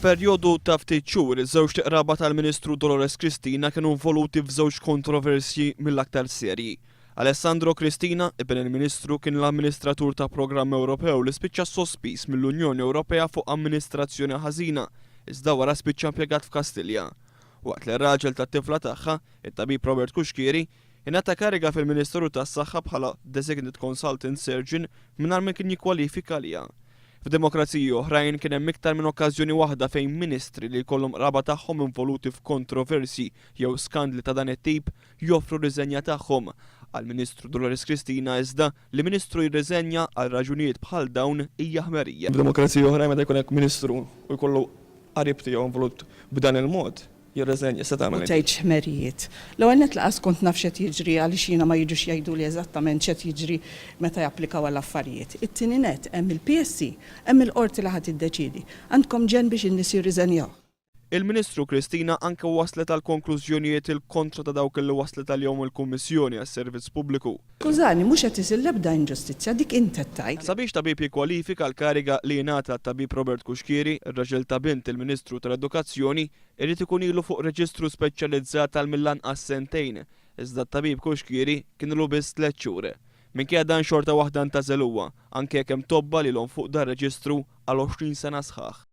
F'perjodu ta' ftit xhur, iż-żewġ tiqraba tal-Ministru Dolores Cristina kienu involuti f'żewġ kontroversji mill-aktar serji. Alessandro Cristina, ibn il-Ministru, kien l-amministratur ta' programm Ewropew li spiċċa sospiż mill-Unjoni Ewropea fuq amministrazzjoni ħażina, iżda wara spiċċa impjegat f'Kastilja. Waqt li r-raġel tat-tifla tagħha, it-tabib Robert Kuxkieri, ingħata kariga fil-Ministeru tas-Saħħa bħala Designated Consultant Surgeon mingħajr ma kien jikkwalifika liha. F'demokraziji oħrajn kien hemm iktar minn okkażjoni waħda fejn ministri li jkollhom raba tagħhom involuti f'kontroversji jew skandli ta' dan it-tip joffru riżenja tagħhom. Għall-Ministru Dolores Cristina iżda li Ministru jirriżenja għal raġunijiet bħal dawn hija ħmerija. F'demokraziji oħrajn meta jkun hekk Ministru u jkollu qarib tiegħu involut b'dan il-mod, jirriżenja se tagħmel. Tgħid ħmerijiet. L-ewwel nett laqas kont naf x'qed jiġri għaliex jiena ma jiġux jgħiduli eżattament x'qed jiġri meta japplikaw għall-affarijiet. It-tieni nett hemm il-PSC, hemm il-qorti li ħadd iddeċiedi. Għandkom ġen biex in-nies jirriżenjaw. Il-Ministru Cristina anke waslet għal konklużjonijiet il-kontra ta' dawk li waslet għal-jom il-Kummissjoni għas-Servizz Pubbliku. Skużani, mhux qed isir l-ebda inġustizzja dik inti tgħid. Sabiex tabib jikkwalifika l-kariga li jingħata tabib Robert Kuxkieri, ir-raġel ta' bint il-Ministru tal-Edukazzjoni, irid ikun ilu fuq reġistru speċjalizzat għal mill-anqas sentejn, iżda t-tabib Kuxkieri kien ilu biss 3 xhur. Minkejja dan xorta waħda ntażel huwa, anke jekk hemm tobba lilhom fuq dan reġistru għal 20 sena sħaħ.